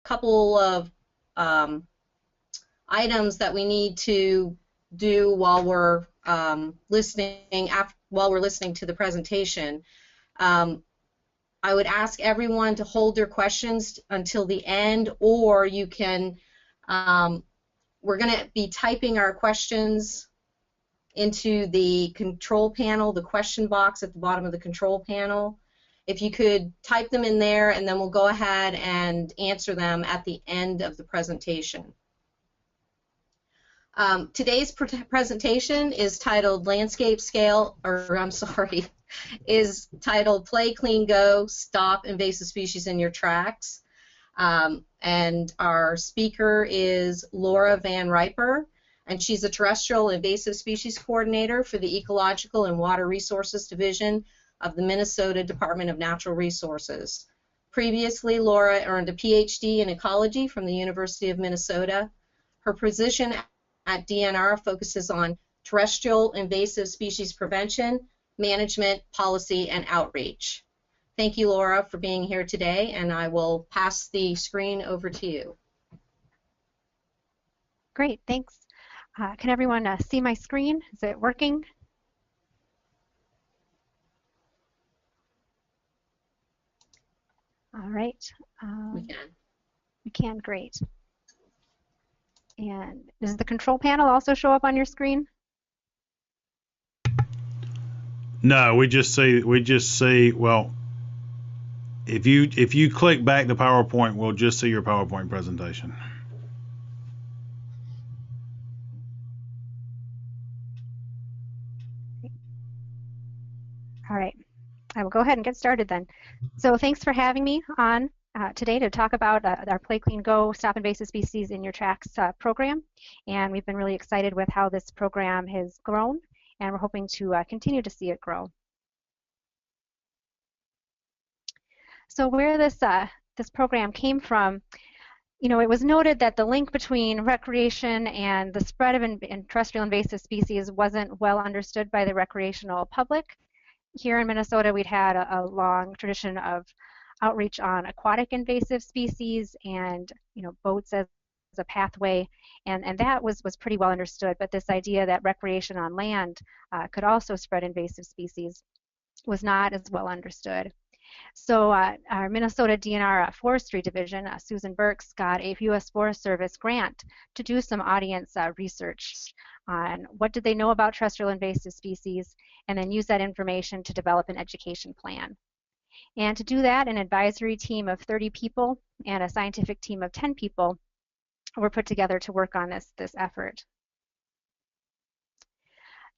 couple of items that we need to do while we're listening to the presentation. I would ask everyone to hold their questions until the end, or you can, we're going to be typing our questions into the control panel, the question box at the bottom of the control panel. If you could type them in there, and then we'll go ahead and answer them at the end of the presentation. Today's presentation is titled Landscape Scale, or I'm sorry, is titled Play Clean Go, Stop Invasive Species in Your Tracks. And our speaker is Laura Van Riper, and she's a Terrestrial Invasive Species Coordinator for the Ecological and Water Resources Division of the Minnesota Department of Natural Resources. Previously, Laura earned a PhD in ecology from the University of Minnesota. Her position at DNR focuses on terrestrial invasive species prevention, management, policy, and outreach. Thank you, Laura, for being here today, and I will pass the screen over to you. Great, thanks. Can everyone see my screen? Is it working? All right. We can. We can, great. And does the control panel also show up on your screen? No, we just see, well, if you click back the PowerPoint, we'll just see your PowerPoint presentation. All right, I will go ahead and get started then. So thanks for having me on today to talk about our Play Clean Go, Stop Invasive Species in Your Tracks program. And we've been really excited with how this program has grown, and we're hoping to continue to see it grow. So where this program came from, you know, it was noted that the link between recreation and the spread of terrestrial invasive species wasn't well understood by the recreational public. Here in Minnesota, we'd had a long tradition of outreach on aquatic invasive species and, you know, boats as a pathway, and that was pretty well understood. But this idea that recreation on land could also spread invasive species was not as well understood. So our Minnesota DNR Forestry Division, Susan Burks, got a U.S. Forest Service grant to do some audience research on what did they know about terrestrial invasive species, and then use that information to develop an education plan. And to do that, an advisory team of 30 people and a scientific team of 10 people were put together to work on this effort.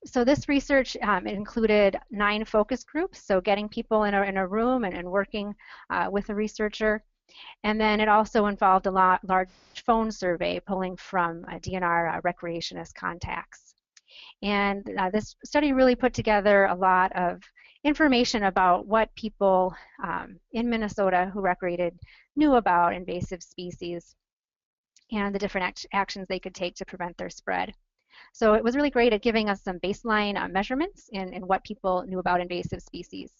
So this research included 9 focus groups, so getting people in a room and working with a researcher. And then it also involved a large phone survey pulling from DNR recreationist contacts. And this study really put together a lot of information about what people in Minnesota who recreated knew about invasive species and the different actions they could take to prevent their spread. So it was really great at giving us some baseline measurements in what people knew about invasive species.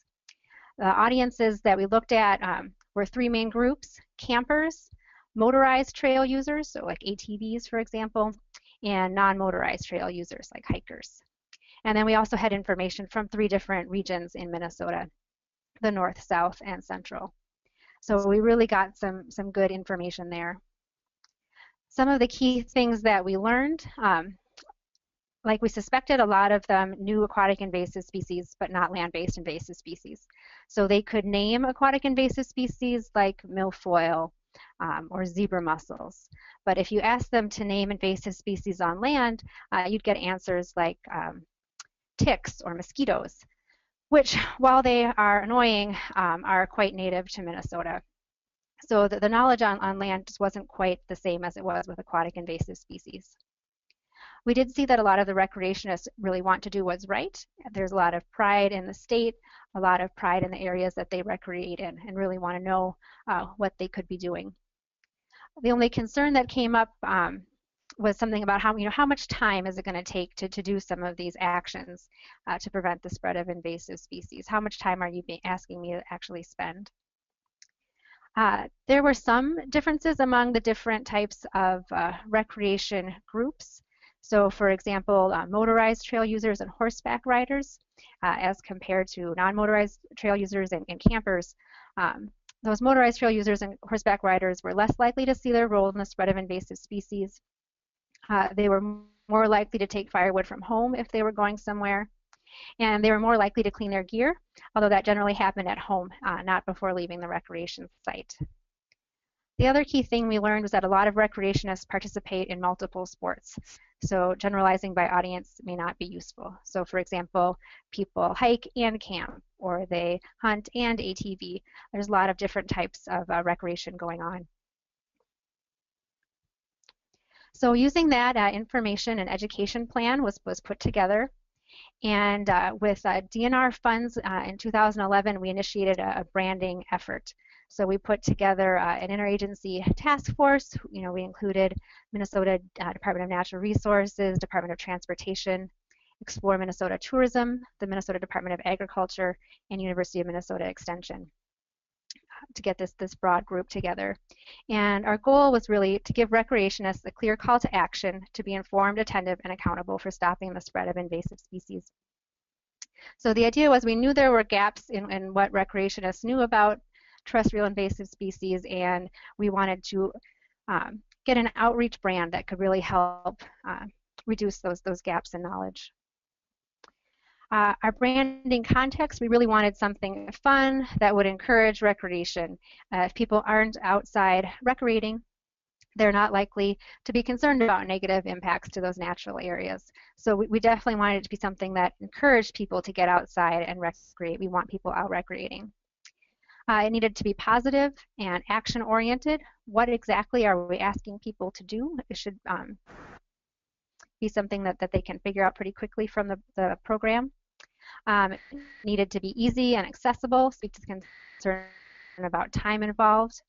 The audiences that we looked at were 3 main groups: campers, motorized trail users, so like ATVs for example, and non-motorized trail users like hikers. And then we also had information from 3 different regions in Minnesota: the North, South, and Central. So we really got some good information there. Some of the key things that we learned, like we suspected, a lot of them knew aquatic invasive species, but not land-based invasive species. So they could name aquatic invasive species like milfoil or zebra mussels. But if you ask them to name invasive species on land, you'd get answers like ticks or mosquitoes, which, while they are annoying, are quite native to Minnesota. So the knowledge on land just wasn't quite the same as it was with aquatic invasive species. We did see that a lot of the recreationists really want to do what's right. There's a lot of pride in the state, a lot of pride in the areas that they recreate in, and really want to know what they could be doing. The only concern that came up was something about how much time is it going to take to do some of these actions to prevent the spread of invasive species? How much time are you asking me to actually spend? There were some differences among the different types of recreation groups. So for example, motorized trail users and horseback riders as compared to non-motorized trail users and campers. Those motorized trail users and horseback riders were less likely to see their role in the spread of invasive species. They were more likely to take firewood from home if they were going somewhere. And they were more likely to clean their gear, although that generally happened at home, not before leaving the recreation site. The other key thing we learned was that a lot of recreationists participate in multiple sports. So generalizing by audience may not be useful. So for example, people hike and camp, or they hunt and ATV. There's a lot of different types of recreation going on. So using that information and education plan was put together. And with DNR funds in 2011, we initiated a branding effort. So we put together an interagency task force. We included Minnesota Department of Natural Resources, Department of Transportation, Explore Minnesota Tourism, the Minnesota Department of Agriculture, and University of Minnesota Extension to get this broad group together. And our goal was really to give recreationists a clear call to action to be informed, attentive, and accountable for stopping the spread of invasive species. So the idea was we knew there were gaps in what recreationists knew about terrestrial invasive species, and we wanted to get an outreach brand that could really help reduce those gaps in knowledge. Our branding context, we really wanted something fun that would encourage recreation. If people aren't outside recreating, they're not likely to be concerned about negative impacts to those natural areas. So we definitely wanted it to be something that encouraged people to get outside and recreate. We want people out recreating. It needed to be positive and action-oriented. What exactly are we asking people to do? It should be something that they can figure out pretty quickly from the program. It needed to be easy and accessible, speak to the concern about time involved.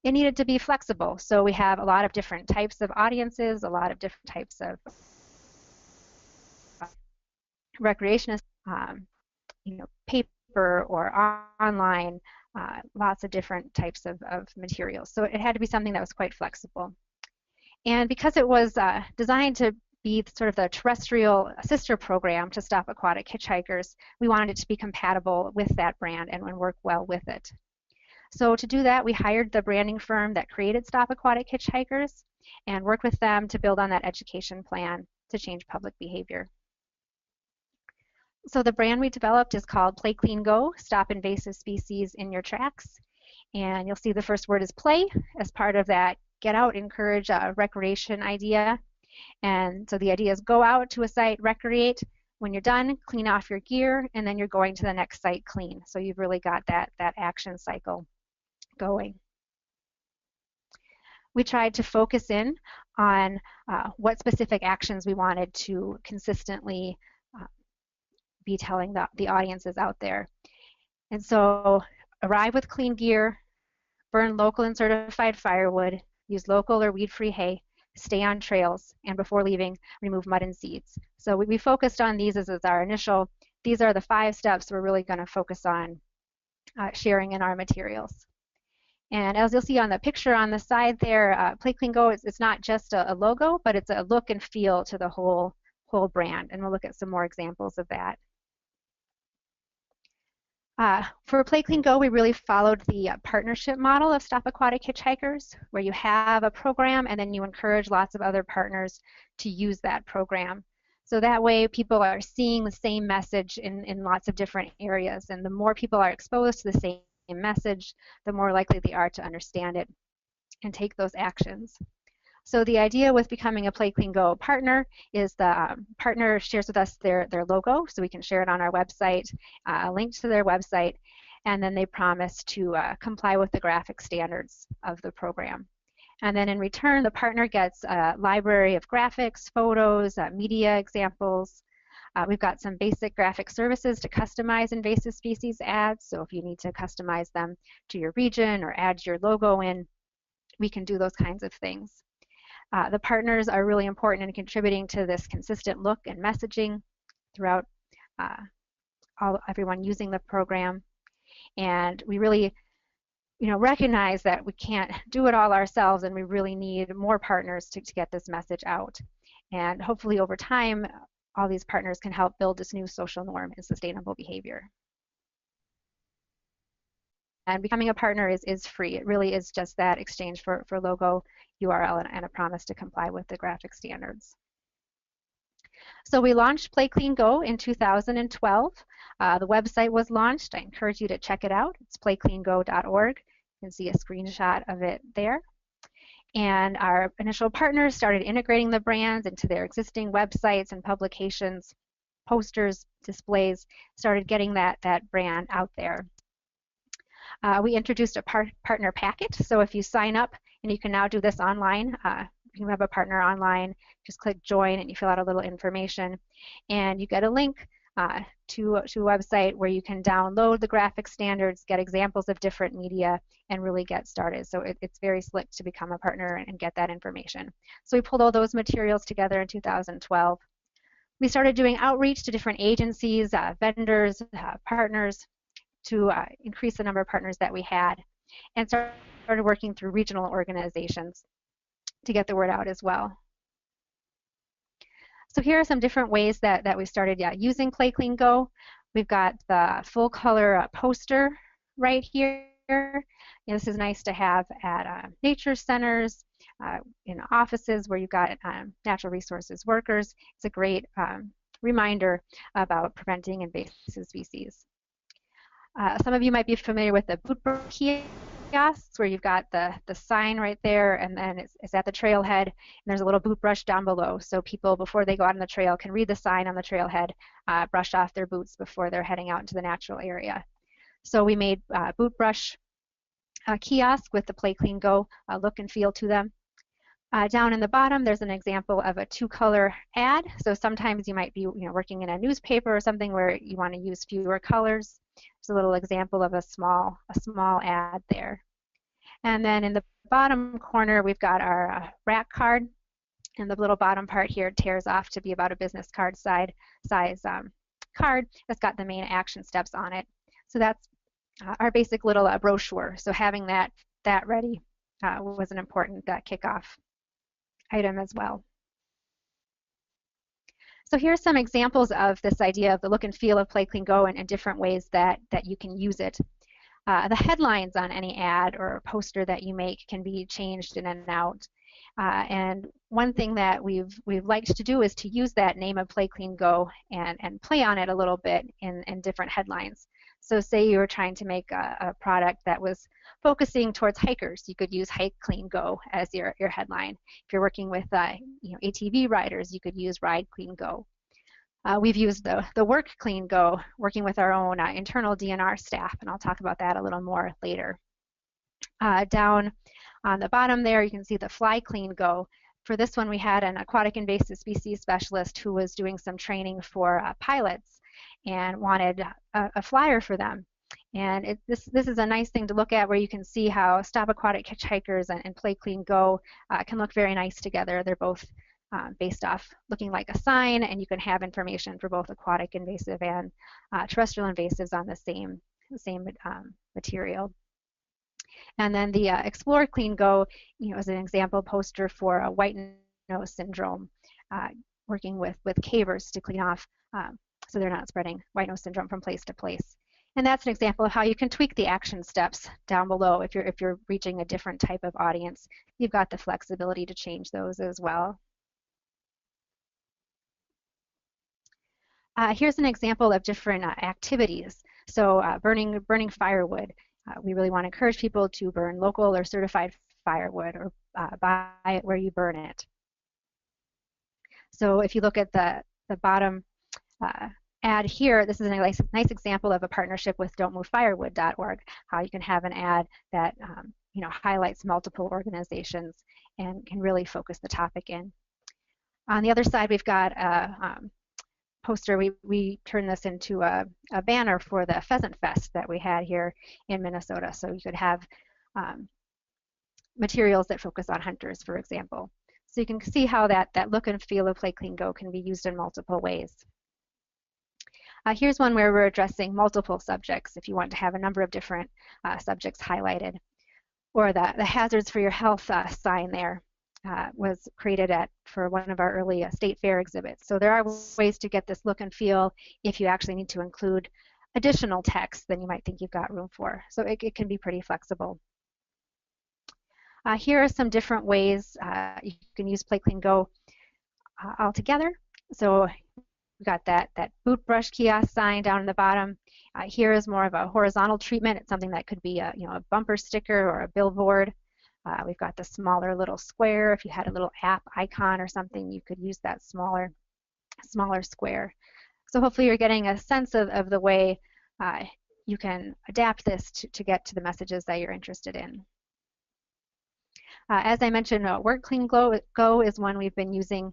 It needed to be flexible, so we have a lot of different types of audiences, a lot of different types of recreationists, paper or online, lots of different types of materials. So it had to be something that was quite flexible. And because it was designed to be sort of the terrestrial sister program to Stop Aquatic Hitchhikers, we wanted it to be compatible with that brand and work well with it. So to do that, we hired the branding firm that created Stop Aquatic Hitchhikers and worked with them to build on that education plan to change public behavior. So the brand we developed is called Play Clean Go, Stop Invasive Species in Your Tracks. And you'll see the first word is play as part of that get out, encourage recreation idea. And so the idea is go out to a site, recreate. When you're done, clean off your gear, and then you're going to the next site clean. So you've really got that action cycle going. We tried to focus in on what specific actions we wanted to consistently be telling the audiences out there. And so arrive with clean gear, burn local and certified firewood, use local or weed-free hay, stay on trails, and before leaving, remove mud and seeds. So we focused on these as our initial, these are the 5 steps we're really going to focus on sharing in our materials. And as you'll see on the picture on the side there, Play Clean Go, it's not just a logo, but it's a look and feel to the whole brand. And we'll look at some more examples of that. For Play Clean Go, we really followed the partnership model of Stop Aquatic Hitchhikers, where you have a program and then you encourage lots of other partners to use that program. So that way people are seeing the same message in lots of different areas, and the more people are exposed to the same message, the more likely they are to understand it and take those actions. So the idea with becoming a Play Clean Go partner is the partner shares with us their logo, so we can share it on our website, a link to their website, and then they promise to comply with the graphic standards of the program. And then in return, the partner gets a library of graphics, photos, media examples. We've got some basic graphic services to customize invasive species ads, so if you need to customize them to your region or add your logo in, we can do those kinds of things. The partners are really important in contributing to this consistent look and messaging throughout everyone using the program. And we really recognize that we can't do it all ourselves, and we really need more partners to get this message out. And hopefully over time, all these partners can help build this new social norm in sustainable behavior. And becoming a partner is free. It really is just that exchange for logo, URL, and a promise to comply with the graphic standards. So we launched Play Clean Go in 2012. The website was launched. I encourage you to check it out. It's playcleango.org. You can see a screenshot of it there. And our initial partners started integrating the brands into their existing websites and publications, posters, displays, started getting that brand out there. We introduced a partner packet. So if you sign up, and you can now do this online, you have a partner online, just click join and you fill out a little information, and you get a link to a website where you can download the graphic standards, get examples of different media, and really get started. So it's very slick to become a partner and get that information. So we pulled all those materials together in 2012. We started doing outreach to different agencies, vendors, partners, to increase the number of partners that we had, and started working through regional organizations to get the word out as well. So here are some different ways that we started using Play Clean Go. We've got the full color poster right here. This is nice to have at nature centers, in offices where you've got natural resources workers. It's a great reminder about preventing invasive species. Some of you might be familiar with the boot brush kiosks, where you've got the sign right there, and then it's at the trailhead, and there's a little boot brush down below, so people, before they go out on the trail, can read the sign on the trailhead, brush off their boots before they're heading out into the natural area. So we made boot brush kiosk with the Play Clean Go look and feel to them. Down in the bottom, there's an example of a two-color ad. So sometimes you might be working in a newspaper or something where you want to use fewer colors. There's a little example of a small ad there. And then in the bottom corner, we've got our rack card. And the little bottom part here tears off to be about a business card size card that's got the main action steps on it. So that's our basic little brochure. So having that ready was an important kickoff item as well. So here's some examples of this idea of the look and feel of Play Clean Go and different ways that you can use it. The headlines on any ad or poster that you make can be changed in and out. And one thing that we've liked to do is to use that name of Play Clean Go and play on it a little bit in different headlines. So say you were trying to make a product that was focusing towards hikers, you could use Hike Clean Go as your headline. If you're working with ATV riders, you could use Ride Clean Go. We've used the Work Clean Go, working with our own internal DNR staff, and I'll talk about that a little more later. Down on the bottom there, you can see the Fly Clean Go. For this one, we had an aquatic invasive species specialist who was doing some training for pilots and wanted a flyer for them. And this is a nice thing to look at, where you can see how Stop Aquatic Hitchhikers and Play Clean Go can look very nice together. They're both based off looking like a sign, and you can have information for both aquatic invasive and terrestrial invasives on the same material. And then the Explore Clean Go, is an example poster for a white nose syndrome, working with cavers to clean off so they're not spreading white nose syndrome from place to place. And that's an example of how you can tweak the action steps down below. If you're reaching a different type of audience, you've got the flexibility to change those as well. Here's an example of different activities. So burning firewood. We really want to encourage people to burn local or certified firewood, or buy it where you burn it. So if you look at the bottom ad here, this is a nice example of a partnership with don'tmovefirewood.org, how you can have an ad that highlights multiple organizations and can really focus the topic in. On the other side, we've got a poster. We turned this into a banner for the Pheasant Fest that we had here in Minnesota. So you could have materials that focus on hunters, for example. So you can see how that look and feel of Play Clean Go can be used in multiple ways. Here's one where we're addressing multiple subjects if you want to have a number of different subjects highlighted. or the hazards for your health sign there was created for one of our early state fair exhibits. So there are ways to get this look and feel if you actually need to include additional text than you might think you've got room for. So it can be pretty flexible. Here are some different ways you can use Play Clean Go altogether. So we've got that boot brush kiosk sign down in the bottom. Here is more of a horizontal treatment. It's something that could be a bumper sticker or a billboard. We've got the smaller little square. If you had a little app icon or something, you could use that smaller square. So hopefully you're getting a sense of the way you can adapt this to get to the messages that you're interested in. As I mentioned, Work Clean Go is one we've been using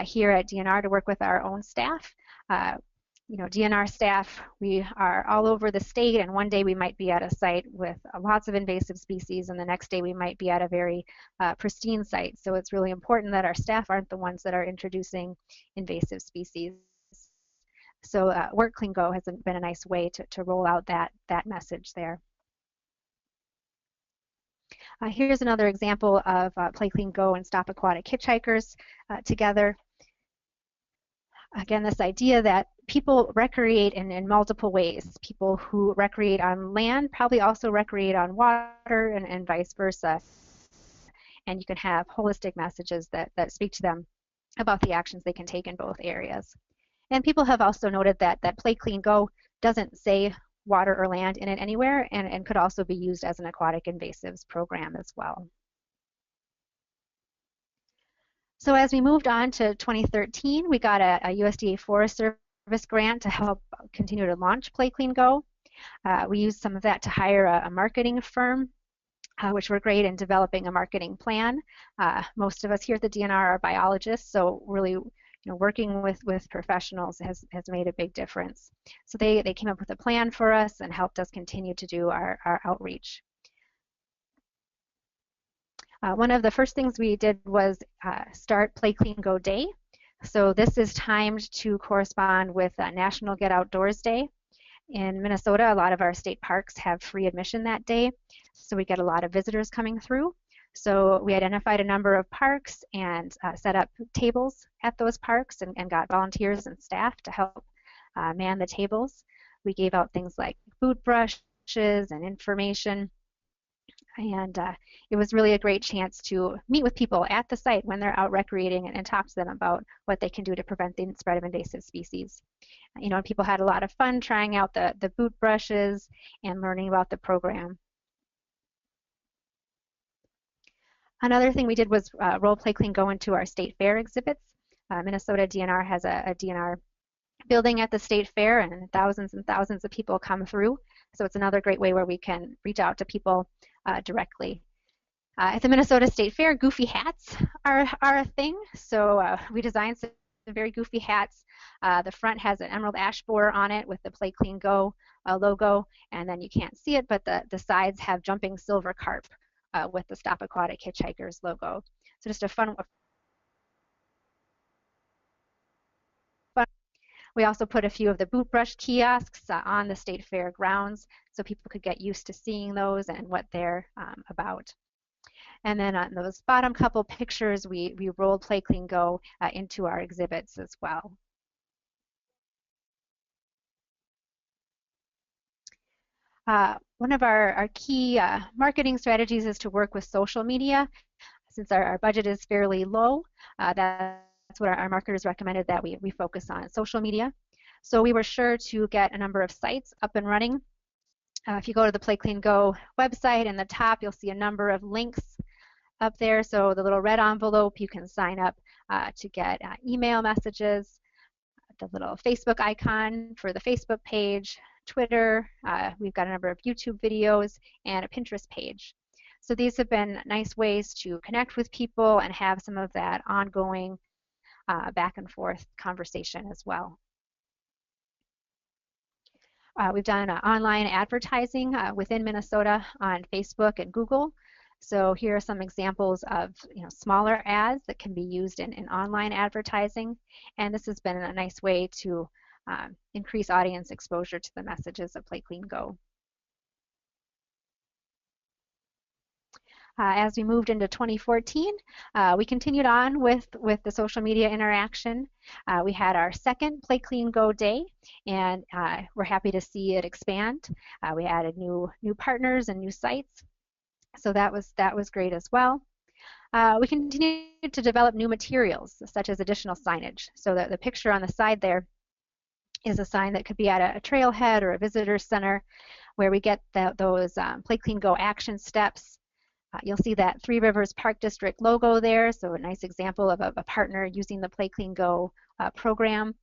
here at DNR to work with our own staff. DNR staff, we are all over the state, and one day we might be at a site with lots of invasive species, and the next day we might be at a very pristine site. So it's really important that our staff aren't the ones that are introducing invasive species. So Work Clean Go has been a nice way to roll out that message there. Here's another example of Play Clean Go and Stop Aquatic Hitchhikers together. Again, this idea that people recreate in multiple ways. People who recreate on land probably also recreate on water and vice versa. And you can have holistic messages that speak to them about the actions they can take in both areas. And people have also noted that Play Clean Go doesn't say water or land in it anywhere, and could also be used as an aquatic invasives program as well. So as we moved on to 2013, we got a USDA Forest Service grant to help continue to launch Play Clean Go. We used some of that to hire a marketing firm, which were great in developing a marketing plan. Most of us here at the DNR are biologists, so really working with professionals has made a big difference. So they came up with a plan for us and helped us continue to do our outreach. One of the first things we did was start Play Clean Go Day. So this is timed to correspond with National Get Outdoors Day. In Minnesota, a lot of our state parks have free admission that day, so we get a lot of visitors coming through. So we identified a number of parks and set up tables at those parks and got volunteers and staff to help man the tables. We gave out things like boot brushes and information. And it was really a great chance to meet with people at the site when they're out recreating and talk to them about what they can do to prevent the spread of invasive species. People had a lot of fun trying out the boot brushes and learning about the program. Another thing we did was roll Play Clean Go into our state fair exhibits. Minnesota DNR has a DNR building at the state fair, and thousands of people come through. So it's another great way where we can reach out to people directly. At the Minnesota State Fair, goofy hats are a thing. So we designed some very goofy hats. The front has an emerald ash borer on it with the Play Clean Go logo, and then you can't see it, but the sides have jumping silver carp with the Stop Aquatic Hitchhikers logo. So just a fun. We also put a few of the boot brush kiosks on the state fair grounds so people could get used to seeing those and what they're about. And then on those bottom couple pictures, we rolled Play Clean Go into our exhibits as well. One of our key marketing strategies is to work with social media. Since our budget is fairly low, that's what our marketers recommended that we focus on, social media. So we were sure to get a number of sites up and running. If you go to the Play Clean Go website, in the top you'll see a number of links up there. So the little red envelope, you can sign up to get email messages, the little Facebook icon for the Facebook page, Twitter, we've got a number of YouTube videos, and a Pinterest page. So these have been nice ways to connect with people and have some of that ongoing back and forth conversation as well. We've done online advertising within Minnesota on Facebook and Google. So here are some examples of smaller ads that can be used in online advertising, and this has been a nice way to increase audience exposure to the messages of Play Clean Go. As we moved into 2014, we continued on with the social media interaction. We had our second Play Clean Go day, and we're happy to see it expand. We added new partners and new sites, so that was great as well. We continued to develop new materials, such as additional signage. So the picture on the side there is a sign that could be at a trailhead or a visitor center, where we get those Play Clean Go action steps. You'll see that Three Rivers Park District logo there, so a nice example of a partner using the Play Clean Go program.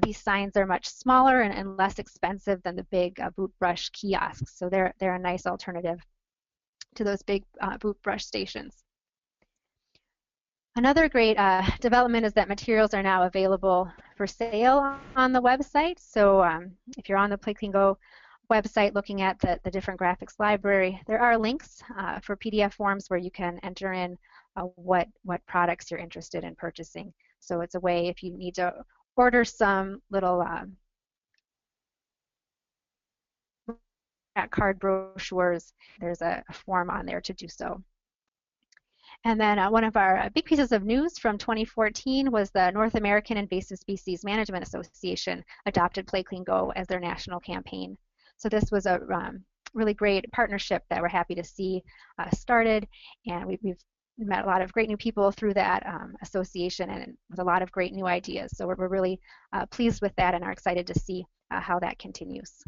These signs are much smaller and less expensive than the big boot brush kiosks, so they're a nice alternative to those big boot brush stations. Another great development is that materials are now available for sale on the website. So if you're on the Play Clean Go website looking at the different graphics library, there are links for PDF forms where you can enter in what products you're interested in purchasing. So it's a way, if you need to order some little card brochures, there's a form on there to do so. And then one of our big pieces of news from 2014 was the North American Invasive Species Management Association adopted Play Clean Go as their national campaign. So this was a really great partnership that we're happy to see started, and we've met a lot of great new people through that association, and with a lot of great new ideas. So we're really pleased with that and are excited to see how that continues.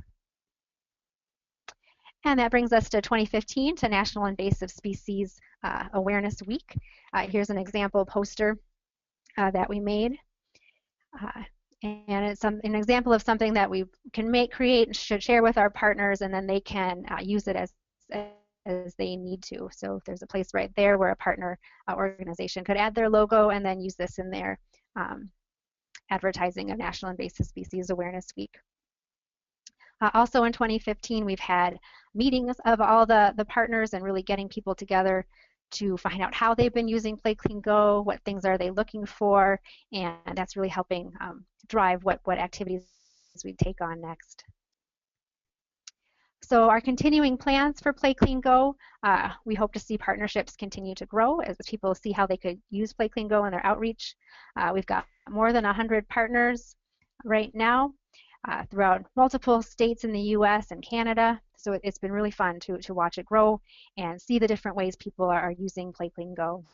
And that brings us to 2015, to National Invasive Species Awareness Week. Here's an example poster that we made. And it's an example of something that we can create, and should share with our partners, and then they can use it as they need to. So if there's a place right there where a partner organization could add their logo and then use this in their advertising of National Invasive Species Awareness Week. Also in 2015, we've had meetings of all the partners and really getting people together to find out how they've been using Play Clean Go, what things are they looking for, and that's really helping drive what activities we take on next. So our continuing plans for Play Clean Go, we hope to see partnerships continue to grow as people see how they could use Play Clean Go in their outreach. We've got more than 100 partners right now throughout multiple states in the US and Canada. So it's been really fun to watch it grow and see the different ways people are using Play Clean Go.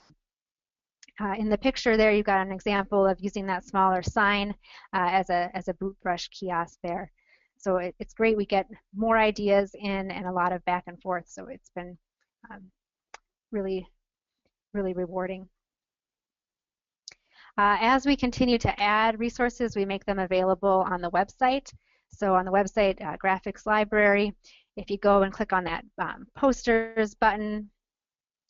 In the picture there, you've got an example of using that smaller sign as a boot brush kiosk there. So it's great. We get more ideas in and a lot of back and forth. So it's been really, really rewarding. As we continue to add resources, we make them available on the website. So on the website, graphics library, if you go and click on that posters button,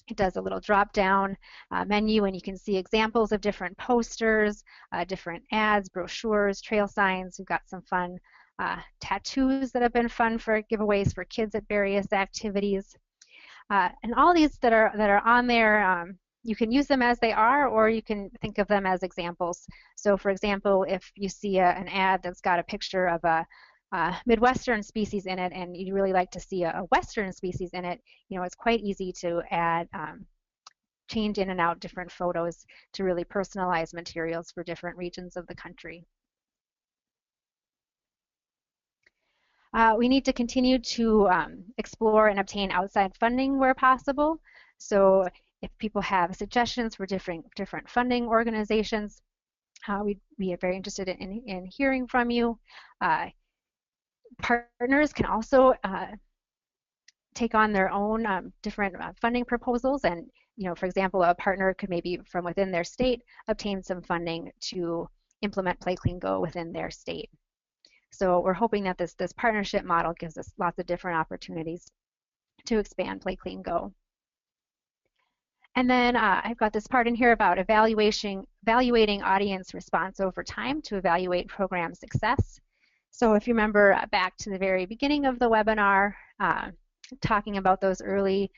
it does a little drop-down menu, and you can see examples of different posters, different ads, brochures, trail signs. We've got some fun tattoos that have been fun for giveaways for kids at various activities. And all these that are on there, you can use them as they are, or you can think of them as examples. So for example, if you see an ad that's got a picture of a Midwestern species in it, and you'd really like to see a Western species in it, it's quite easy to add, change in and out different photos to really personalize materials for different regions of the country. We need to continue to explore and obtain outside funding where possible. So if people have suggestions for different funding organizations, we are very interested in hearing from you. Partners can also take on their own different funding proposals, and for example, a partner could maybe from within their state obtain some funding to implement Play Clean Go within their state. So we're hoping that this partnership model gives us lots of different opportunities to expand Play Clean Go. And then I've got this part in here about evaluating audience response over time to evaluate program success. So if you remember back to the very beginning of the webinar, talking about those early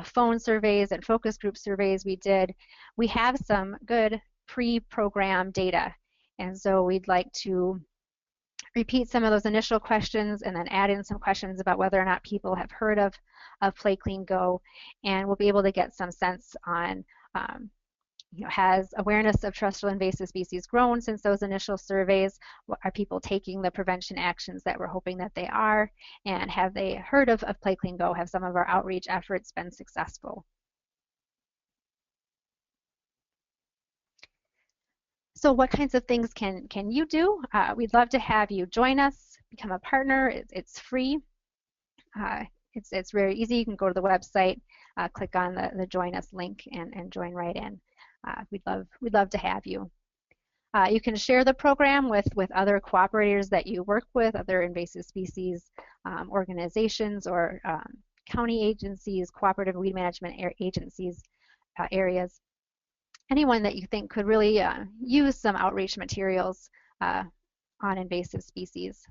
phone surveys and focus group surveys we did, we have some good pre-program data. And so we'd like to repeat some of those initial questions and then add in some questions about whether or not people have heard of Play Clean Go, and we'll be able to get some sense on has awareness of terrestrial invasive species grown since those initial surveys? Are people taking the prevention actions that we're hoping that they are? And have they heard of Play Clean Go? Have some of our outreach efforts been successful? So what kinds of things can you do? We'd love to have you join us, become a partner. It's free. It's very easy. You can go to the website, click on the Join Us link, and join right in. We'd love to have you. You can share the program with other cooperators that you work with, other invasive species organizations or county agencies, cooperative weed management agencies, areas. Anyone that you think could really use some outreach materials on invasive species.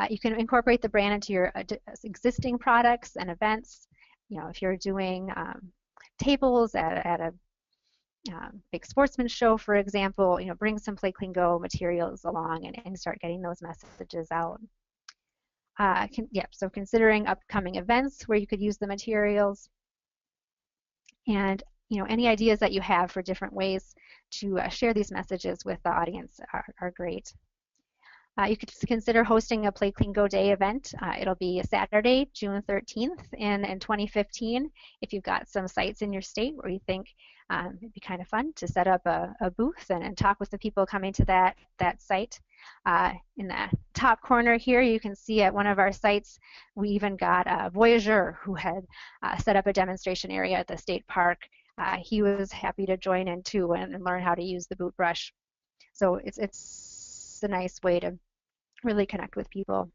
You can incorporate the brand into your existing products and events. If you're doing tables at a big sportsman show, for example, bring some Play Clean Go materials along and start getting those messages out. So considering upcoming events where you could use the materials, and any ideas that you have for different ways to share these messages with the audience are great. You could consider hosting a Play Clean Go Day event. It'll be Saturday, June 13th in 2015. If you've got some sites in your state where you think it'd be kind of fun to set up a booth and talk with the people coming to that site. In the top corner here, you can see at one of our sites, we even got a Voyageur who had set up a demonstration area at the state park. He was happy to join in too and learn how to use the boot brush. So it's a nice way to really connect with people.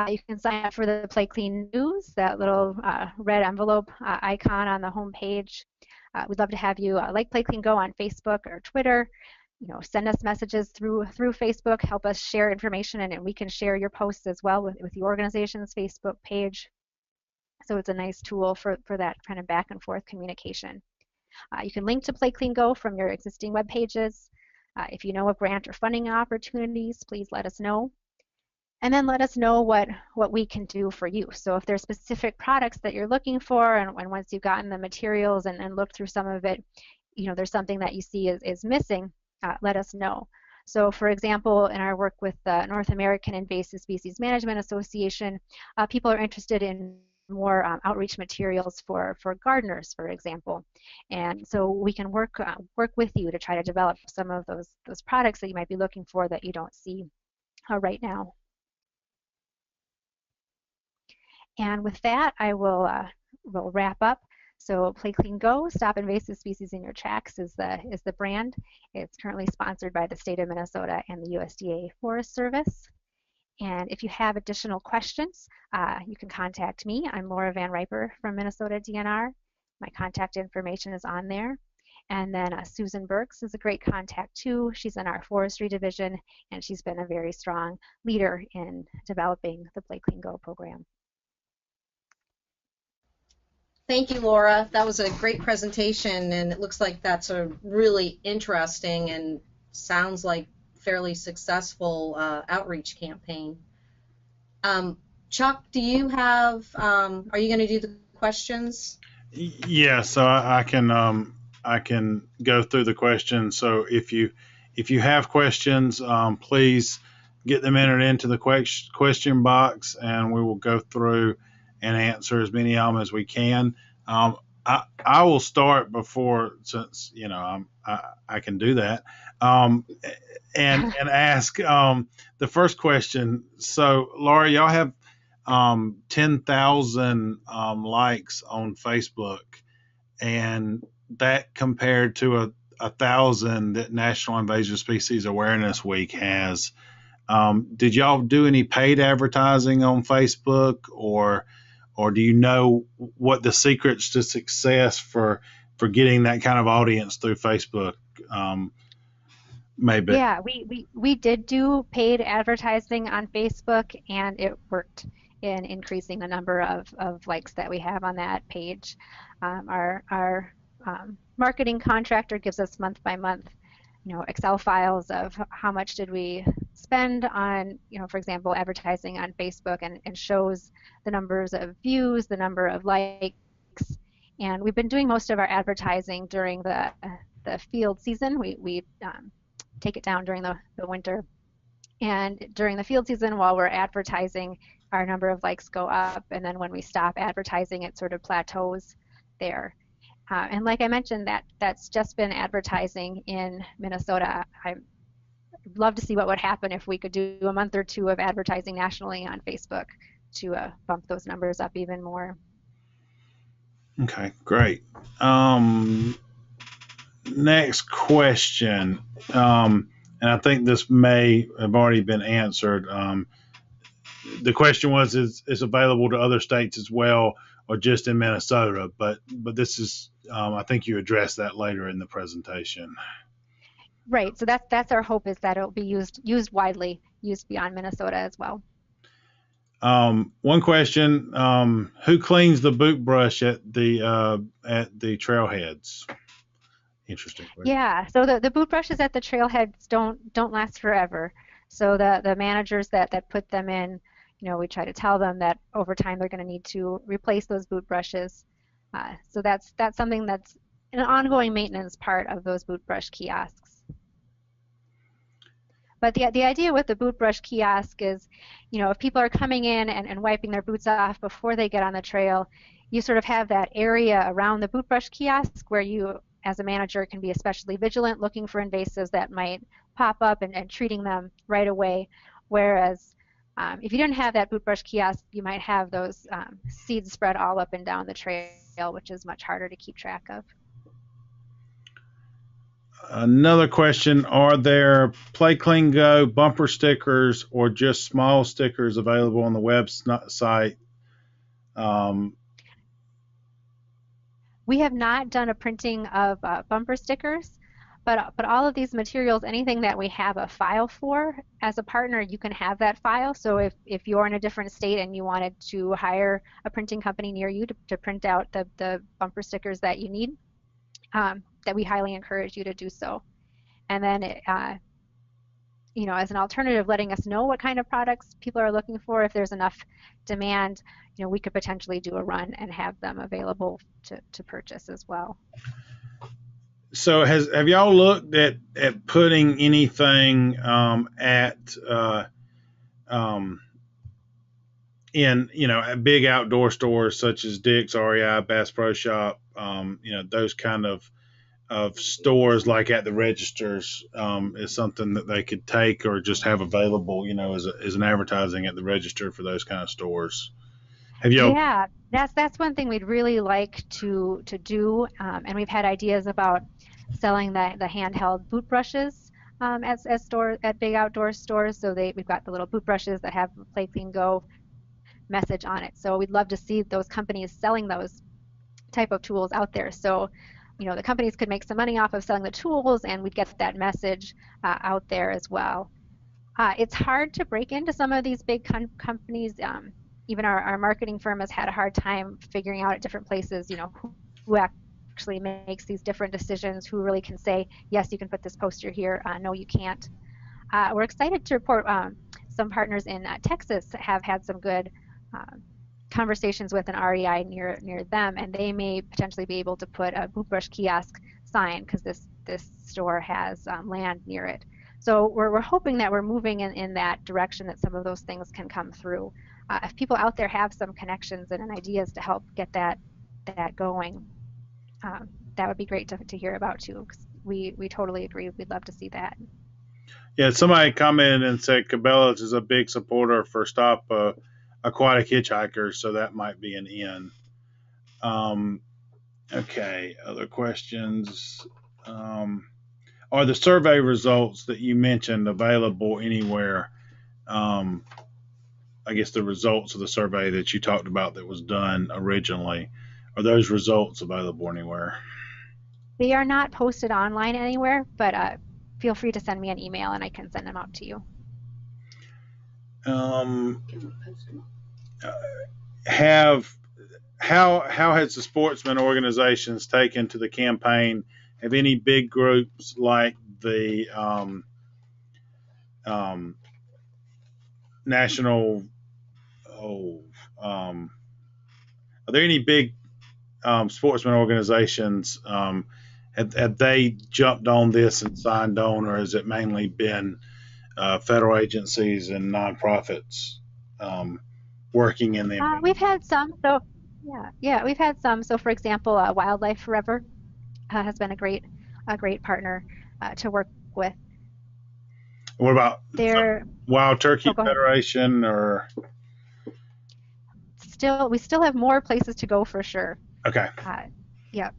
You can sign up for the Play Clean News, that little red envelope icon on the home page. We'd love to have you like Play Clean Go on Facebook or Twitter. Send us messages through Facebook, help us share information, and we can share your posts as well with the organization's Facebook page. So it's a nice tool for that kind of back and forth communication. You can link to Play Clean Go from your existing web pages. If you know of grant or funding opportunities, please let us know. And then let us know what we can do for you. So if there's specific products that you're looking for, and once you've gotten the materials and looked through some of it, there's something that you see is missing, let us know. So for example, in our work with the North American Invasive Species Management Association, people are interested in more outreach materials for gardeners, for example. And so we can work with you to try to develop some of those products that you might be looking for that you don't see right now. And with that, I will wrap up. So Play Clean Go, Stop Invasive Species in Your Tracks is the brand. It's currently sponsored by the state of Minnesota and the USDA Forest Service. And if you have additional questions, you can contact me. I'm Laura Van Riper from Minnesota DNR. My contact information is on there. And then Susan Burks is a great contact too. She's in our forestry division, and she's been a very strong leader in developing the Play Clean Go program. Thank you, Laura. That was a great presentation, and it looks like that's a really interesting and sounds like fairly successful outreach campaign. Chuck, do you have, are you going to do the questions? Yeah, so I can go through the questions. So if you have questions, please get them entered into the question box, and we will go through and answer as many of them as we can. I will start before, since I can do that, and ask the first question. So Laura, y'all have 10,000 likes on Facebook, and that compared to a 1,000 that National Invasive Species Awareness Week has. Did y'all do any paid advertising on Facebook, or do you know what the secrets to success for getting that kind of audience through Facebook may be? Yeah, we did do paid advertising on Facebook, and it worked in increasing the number of likes that we have on that page. Our marketing contractor gives us month by month Excel files of how much did we spend on, for example, advertising on Facebook, and shows the numbers of views, the number of likes. And we've been doing most of our advertising during the field season. We take it down during the winter. And during the field season, while we're advertising, our number of likes go up. And then when we stop advertising, it sort of plateaus there. And like I mentioned, that's just been advertising in Minnesota. I'd love to see what would happen if we could do a month or two of advertising nationally on Facebook to bump those numbers up even more. Okay, great. Next question, and I think this may have already been answered. The question was, is available to other states as well, or just in Minnesota? But this is, I think you addressed that later in the presentation. Right. So that's our hope, is that it'll be used widely, used beyond Minnesota as well. One question: who cleans the boot brush at the trailheads? Interesting question. Yeah. So the boot brushes at the trailheads don't last forever. So the managers that put them in, we try to tell them that over time they're going to need to replace those boot brushes. So that's something that's an ongoing maintenance part of those boot brush kiosks. But the idea with the boot brush kiosk is, if people are coming in and wiping their boots off before they get on the trail, you sort of have that area around the boot brush kiosk where you, as a manager, can be especially vigilant, looking for invasives that might pop up and treating them right away. Whereas if you didn't have that boot brush kiosk, you might have those seeds spread all up and down the trail, which is much harder to keep track of. Another question: are there Play Clean Go bumper stickers or just small stickers available on the website? We have not done a printing of bumper stickers, but all of these materials, anything that we have a file for, as a partner, you can have that file. So if you're in a different state and you wanted to hire a printing company near you to print out the bumper stickers that you need, that we highly encourage you to do so. And then, as an alternative, letting us know what kind of products people are looking for. If there's enough demand, we could potentially do a run and have them available to purchase as well. So have y'all looked at putting anything in at big outdoor stores such as Dick's, REI, Bass Pro Shop, those kind of stores, like at the registers, is something that they could take or just have available, as an advertising at the register for those kind of stores? Yeah, that's one thing we'd really like to do, and we've had ideas about selling the handheld boot brushes at big outdoor stores. So we've got the little boot brushes that have Play Clean Go message on it. So we'd love to see those companies selling those type of tools out there. So the companies could make some money off of selling the tools, and we'd get that message out there as well. It's hard to break into some of these big companies. Even our marketing firm has had a hard time figuring out at different places, who actually makes these different decisions, who really can say, yes, you can put this poster here, no, you can't. We're excited to report some partners in Texas have had some good conversations with an REI near them, and they may potentially be able to put a boot brush kiosk sign, because this store has land near it. So we're hoping that we're moving in that direction, that some of those things can come through. If people out there have some connections and ideas to help get that going, that would be great to hear about too, because we totally agree. We'd love to see that. Yeah, somebody commented and said Cabela's is a big supporter for Stop Aquatic Hitchhikers, so that might be an in. Okay, other questions? Are the survey results that you mentioned available anywhere? I guess the results of the survey that you talked about that was done originally, are those results available anywhere? They are not posted online anywhere, but feel free to send me an email and I can send them out to you. How has the sportsman organizations taken to the campaign? Have any big groups like the national, are there any big sportsman organizations, have they jumped on this and signed on, or has it mainly been federal agencies and nonprofits working in the We've environment? had some, so yeah, we've had some. So for example, Wildlife Forever has been a great partner to work with. What about They're, Wild oh, Turkey go ahead. Federation? Or We still have more places to go for sure. okay. Uh, yeah.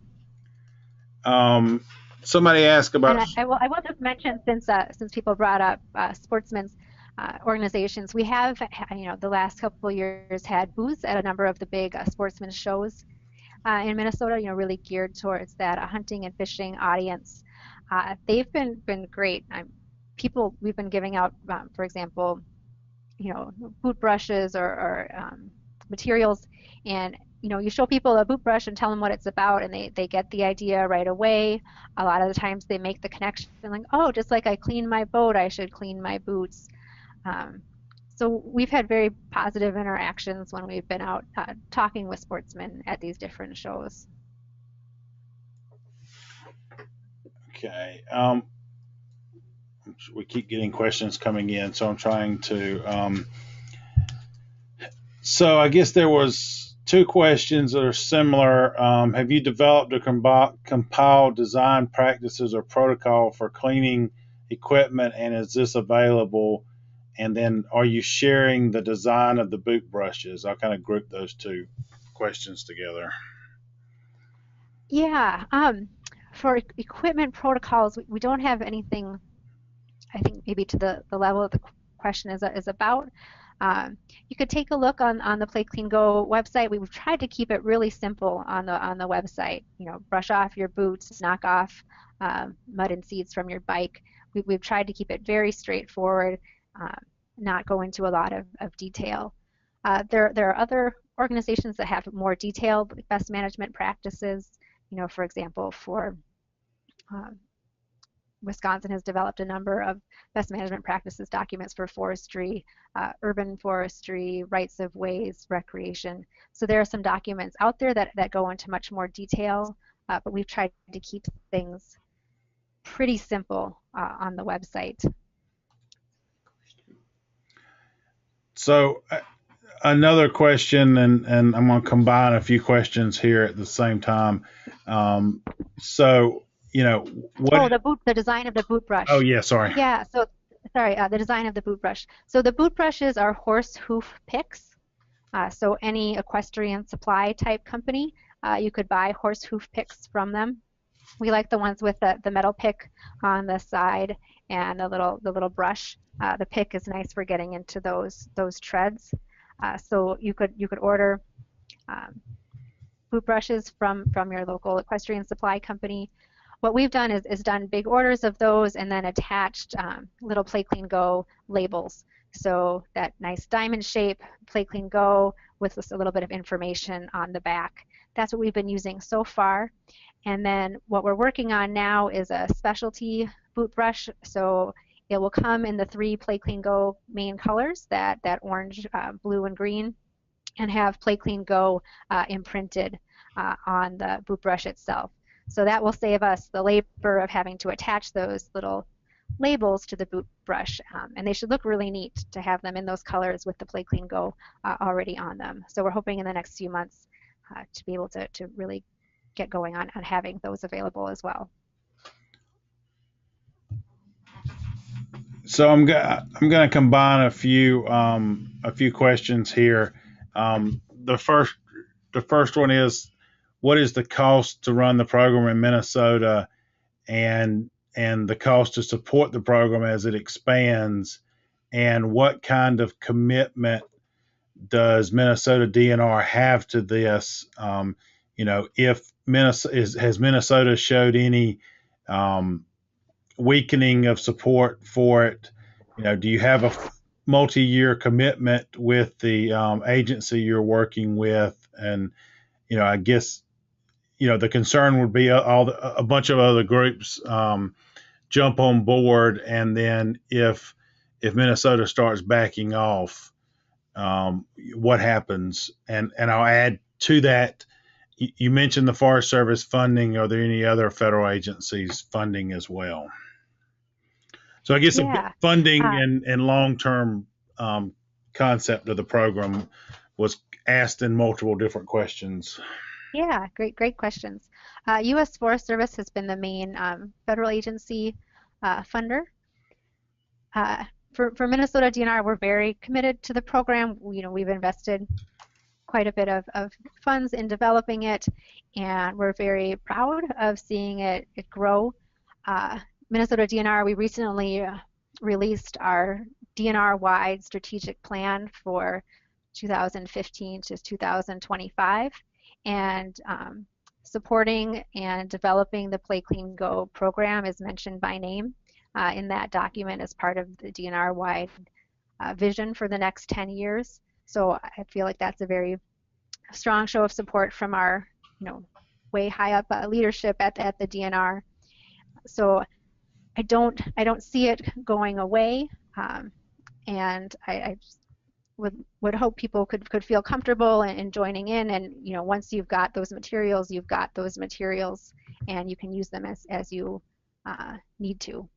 Somebody asked And about. I will just mention, since people brought up sportsmen's organizations, we have, the last couple of years had booths at a number of the big sportsmen's shows in Minnesota, really geared towards that hunting and fishing audience. They've been great. We've been giving out, for example, boot brushes or materials, and you show people a boot brush and tell them what it's about, and they get the idea right away. A lot of the times they make the connection, like, oh, just like I clean my boat, I should clean my boots. Um, so we've had very positive interactions when we've been out talking with sportsmen at these different shows. Okay. We keep getting questions coming in, so I'm trying to. So I guess there was two questions that are similar. Have you developed or compiled design practices or protocol for cleaning equipment, and is this available? And then, are you sharing the design of the boot brushes? I'll kind of group those two questions together. Yeah, for equipment protocols, we don't have anything, I think, maybe to the level that the question is about. You could take a look on the Play Clean Go website. We've tried to keep it really simple on the website. Brush off your boots, knock off mud and seeds from your bike. We've tried to keep it very straightforward, not go into a lot of detail. There are other organizations that have more detailed best management practices. For example, for Wisconsin has developed a number of best management practices documents for forestry, urban forestry, rights of ways, recreation. So there are some documents out there that go into much more detail, but we've tried to keep things pretty simple on the website. So another question, and I'm going to combine a few questions here at the same time. So, what? Oh, the design of the boot brush. Oh, yeah, sorry. Yeah, so sorry, the design of the boot brush. So the boot brushes are horse hoof picks. So any equestrian supply type company, you could buy horse hoof picks from them. We like the ones with the metal pick on the side and the little brush. The pick is nice for getting into those treads. So you could order boot brushes from your local equestrian supply company. What we've done is done big orders of those and then attached little Play Clean Go labels. So that nice diamond shape, Play Clean Go, with just a little bit of information on the back. That's what we've been using so far. And then what we're working on now is a specialty boot brush. So it will come in the 3 Play Clean Go main colors, that orange, blue, and green, and have Play Clean Go imprinted on the boot brush itself. So that will save us the labor of having to attach those little labels to the boot brush, and they should look really neat to have them in those colors with the Play Clean Go already on them. So we're hoping in the next few months to be able to really get going on having those available as well. So I'm going to combine a few questions here. The first one is, what is the cost to run the program in Minnesota, and the cost to support the program as it expands, and what kind of commitment does Minnesota DNR have to this? If has Minnesota showed any weakening of support for it? Do you have a multi-year commitment with the agency you're working with? And I guess the concern would be a bunch of other groups jump on board, and then if Minnesota starts backing off, what happens? And I'll add to that. You mentioned the Forest Service funding. Are there any other federal agencies funding as well? So I guess a Yeah. funding and long-term concept of the program was asked in multiple different questions. Yeah, great questions. U.S. Forest Service has been the main federal agency funder. Uh, for Minnesota DNR, we're very committed to the program. We've invested quite a bit of funds in developing it, and we're very proud of seeing it grow. Minnesota DNR, we recently released our DNR-wide strategic plan for 2015 to 2025, and supporting and developing the Play Clean Go program is mentioned by name in that document as part of the DNR-wide vision for the next 10 years. So I feel like that's a very strong show of support from our, way high up leadership at the DNR. So I don't see it going away, and I would hope people could feel comfortable in joining in. And once you've got those materials, and you can use them as you need to.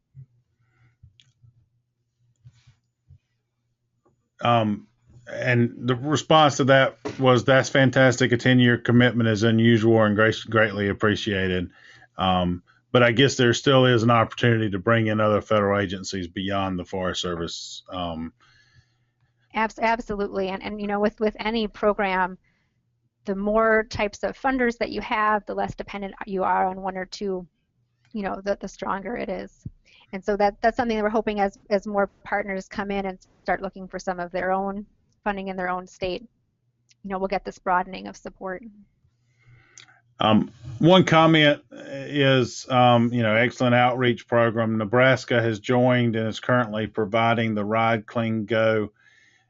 And the response to that was, that's fantastic. A 10-year commitment is unusual and greatly appreciated. But I guess there still is an opportunity to bring in other federal agencies beyond the Forest Service. Absolutely. And with any program, the more types of funders that you have, the less dependent you are on one or two, the stronger it is. And so that's something that we're hoping as more partners come in and start looking for some of their own funding in their own state, we'll get this broadening of support. One comment is, excellent outreach program. Nebraska has joined and is currently providing the Ride Clean Go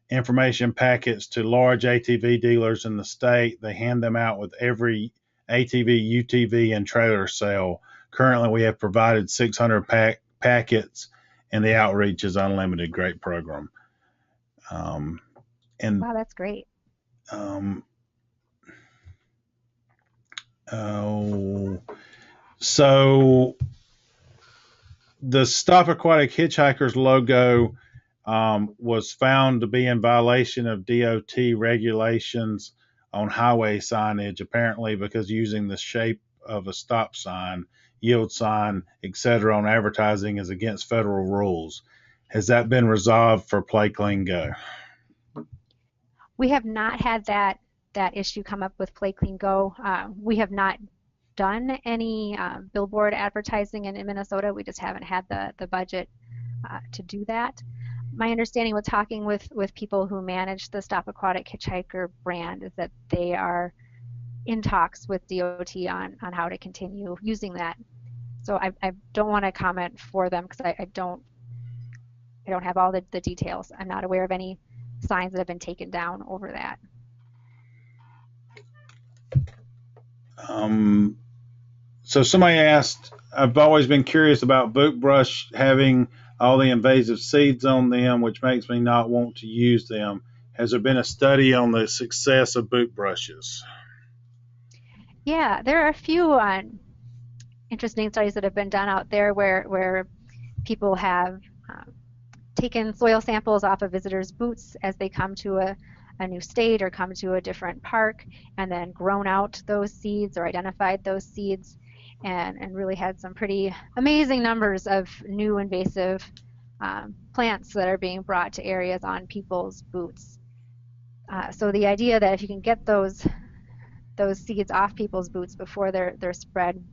information packets to large ATV dealers in the state. They hand them out with every ATV, UTV, and trailer sale. Currently, we have provided 600 packets, and the outreach is unlimited. Great program. And wow, that's great. So the Stop Aquatic Hitchhikers logo was found to be in violation of DOT regulations on highway signage, apparently because using the shape of a stop sign, yield sign, etc. on advertising is against federal rules. Has that been resolved for Play Clean Go? We have not had that issue come up with Play Clean Go. We have not done any billboard advertising in Minnesota. We just haven't had the budget to do that. My understanding with talking with people who manage the Stop Aquatic Hitchhiker brand is that they are in talks with DOT on how to continue using that. So I don't want to comment for them because I don't have all the details. I'm not aware of any signs that have been taken down over that. So somebody asked, I've always been curious about boot brush having all the invasive seeds on them, which makes me not want to use them. Has there been a study on the success of boot brushes? Yeah, there are a few interesting studies that have been done out there where people have taken soil samples off of visitors' boots as they come to a new state or come to a different park, and then grown out those seeds or identified those seeds, and really had some pretty amazing numbers of new invasive plants that are being brought to areas on people's boots. So the idea that if you can get those seeds off people's boots before they're spread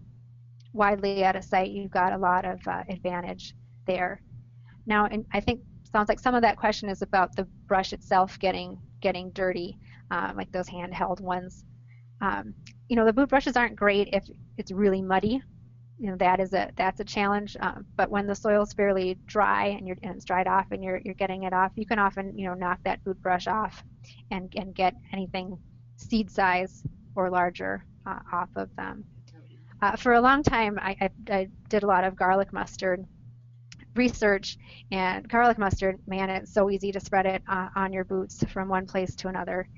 widely at a site, you've got a lot of advantage there. Now, and I think sounds like some of that question is about the brush itself getting dirty, like those handheld ones. The boot brushes aren't great if it's really muddy. That's a challenge. But when the soil's fairly dry and it's dried off and you're getting it off, you can often knock that boot brush off and get anything seed size or larger off of them. For a long time, I did a lot of garlic mustard research. And garlic mustard, man, it's so easy to spread it on your boots from one place to another.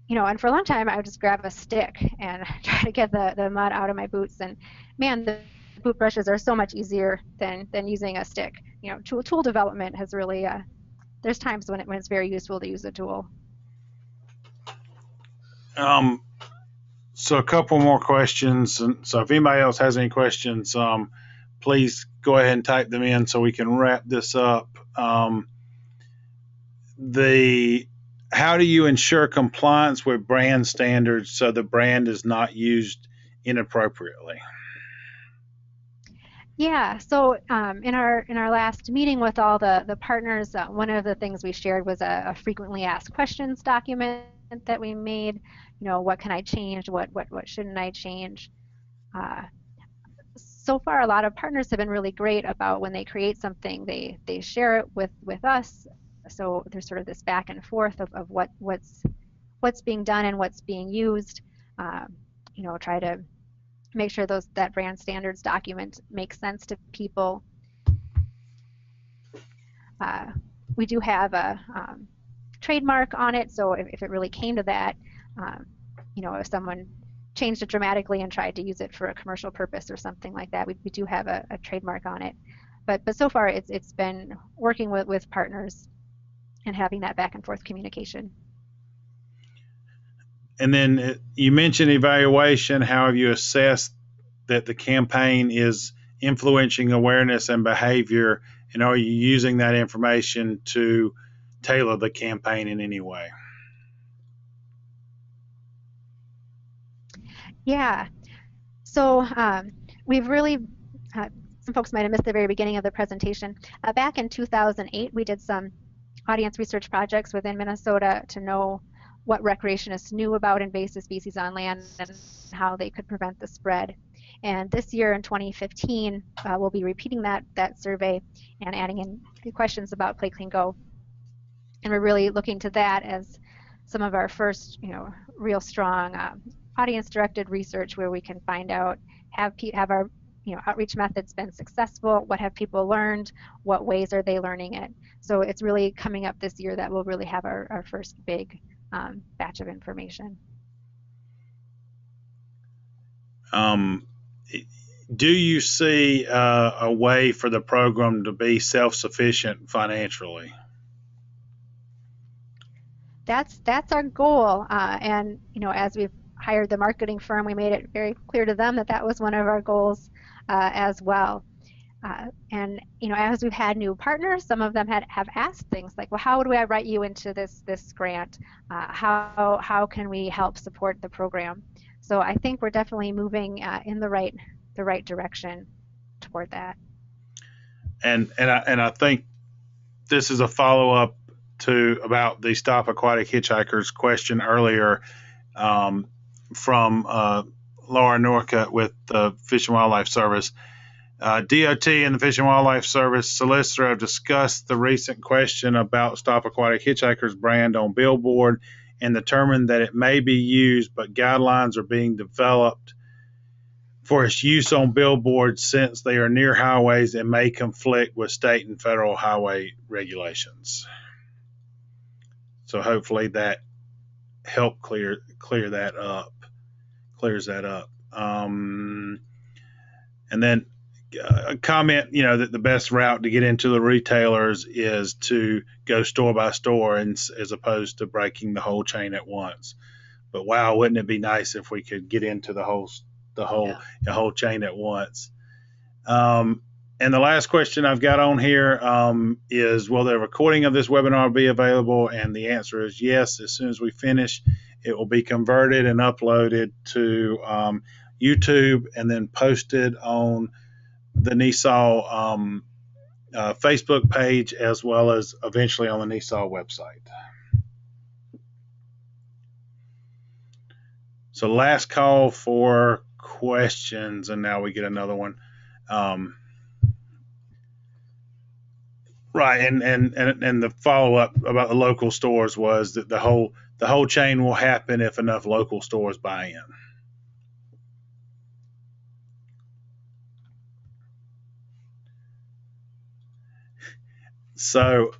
And for a long time I would just grab a stick and try to get the mud out of my boots. And man, the boot brushes are so much easier than using a stick. Tool development has really, there's times when it's very useful to use a tool. So a couple more questions. And so if anybody else has any questions, please go ahead and type them in so we can wrap this up. How do you ensure compliance with brand standards so the brand is not used inappropriately? Yeah, so in our last meeting with all the partners, one of the things we shared was a frequently asked questions document that we made. What can I change? What shouldn't I change? So far, a lot of partners have been really great about when they create something, they share it with us. So there's sort of this back and forth of what's being done and what's being used. Try to make sure that brand standards document makes sense to people. We do have a trademark on it, so if it really came to that, if someone changed it dramatically and tried to use it for a commercial purpose or something like that, we do have a trademark on it. But so far it's been working with partners and having that back and forth communication. And then you mentioned evaluation. How have you assessed that the campaign is influencing awareness and behavior? And are you using that information to tailor the campaign in any way? Yeah. So we've really, some folks might have missed the very beginning of the presentation. Back in 2008, we did some audience research projects within Minnesota to know what recreationists knew about invasive species on land and how they could prevent the spread. And this year in 2015, we'll be repeating that survey and adding in questions about Play Clean Go. And we're really looking to that as some of our first, real strong audience-directed research where we can find out, have our outreach methods been successful? What have people learned? What ways are they learning it? So it's really coming up this year that we'll really have our first big batch of information. Do you see a way for the program to be self-sufficient financially? That's our goal, and as we've hired the marketing firm, we made it very clear to them that was one of our goals as well. And as we've had new partners, some of them have asked things like, well, how do I write you into this grant? How can we help support the program? So I think we're definitely moving in the right direction toward that. And I think this is a follow-up to about the Stop Aquatic Hitchhikers question earlier from Laura Norcutt with the Fish and Wildlife Service. DOT and the Fish and Wildlife Service solicitor have discussed the recent question about Stop Aquatic Hitchhikers brand on billboard and determined that it may be used, but guidelines are being developed for its use on billboards since they are near highways and may conflict with state and federal highway regulations. So hopefully that helped clears that up. And then a comment, that the best route to get into the retailers is to go store by store as opposed to breaking the whole chain at once. But wow, wouldn't it be nice if we could get into the whole chain at once? And the last question I've got on here is, will the recording of this webinar be available? And the answer is yes. As soon as we finish, it will be converted and uploaded to YouTube and then posted on the NISAW Facebook page, as well as eventually on the NISAW website. So last call for questions, and now we get another one. Right, and the follow-up about the local stores was that the whole chain will happen if enough local stores buy in. So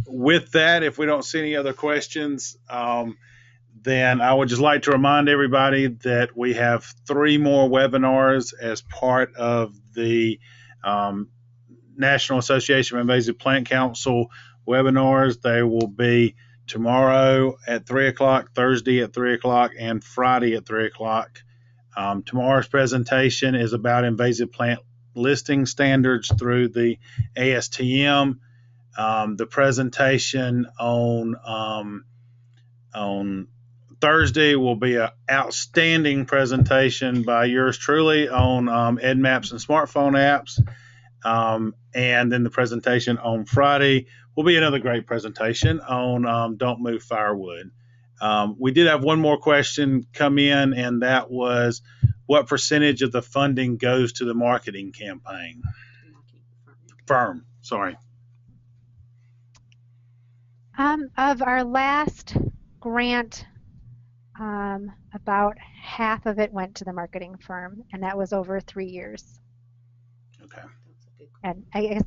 with that, if we don't see any other questions, then I would just like to remind everybody that we have 3 more webinars as part of the um, National Association of Invasive Plant Council webinars. They will be tomorrow at 3 o'clock, Thursday at 3 o'clock, and Friday at 3 o'clock. Tomorrow's presentation is about invasive plant listing standards through the ASTM. The presentation on Thursday will be an outstanding presentation by yours truly on EdMaps and smartphone apps. And then the presentation on Friday will be another great presentation on Don't Move Firewood. We did have one more question come in, and that was, what percentage of the funding goes to the marketing campaign? Firm, sorry. Of our last grant, about half of it went to the marketing firm, and that was over 3 years. Okay. And I guess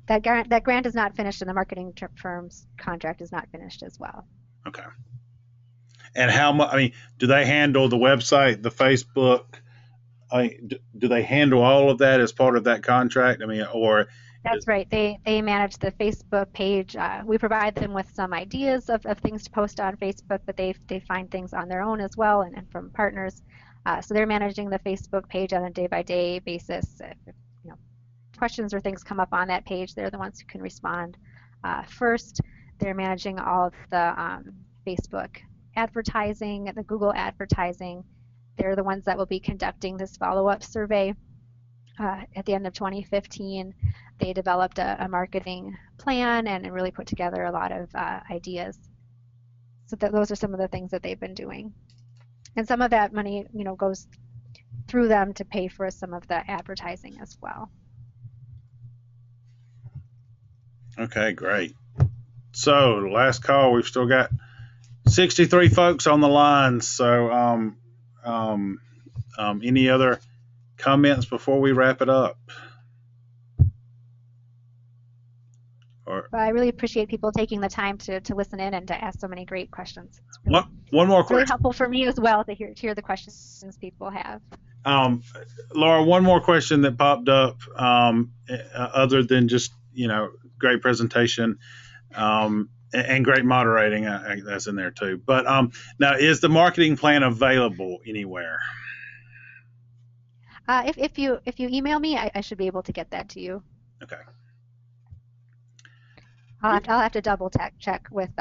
that grant is not finished, and the marketing firm's contract is not finished as well. Okay. And how much? I mean, do they handle the website, the Facebook? Do they handle all of that as part of that contract? I mean, or that's right. They manage the Facebook page. We provide them with some ideas of things to post on Facebook, but they find things on their own as well, and from partners. So they're managing the Facebook page on a day-by-day basis. If questions or things come up on that page, they're the ones who can respond first. They're managing all of the Facebook advertising, the Google advertising. They're the ones that will be conducting this follow-up survey. At the end of 2015, they developed a marketing plan and really put together a lot of ideas. So those are some of the things that they've been doing. And some of that money, goes through them to pay for some of the advertising as well. Okay, great. So last call, we've still got 63 folks on the line. So any other comments before we wrap it up? I really appreciate people taking the time to listen in and to ask so many great questions. It's really, one more question. Really helpful for me as well to hear the questions people have. Laura, one more question that popped up, other than just, great presentation, and great moderating, that's in there too. But now, is the marketing plan available anywhere? If you email me, I should be able to get that to you. Okay. I'll have to double check with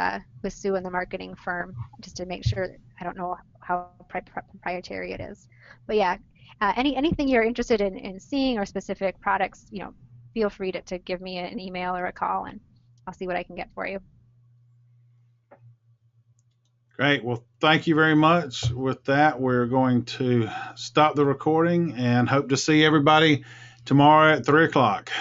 Sue and the marketing firm just to make sure. I don't know how proprietary it is, but yeah, anything you're interested in seeing or specific products, feel free to give me an email or a call, and I'll see what I can get for you. Great. Well, thank you very much. With that, we're going to stop the recording and hope to see everybody tomorrow at 3 o'clock.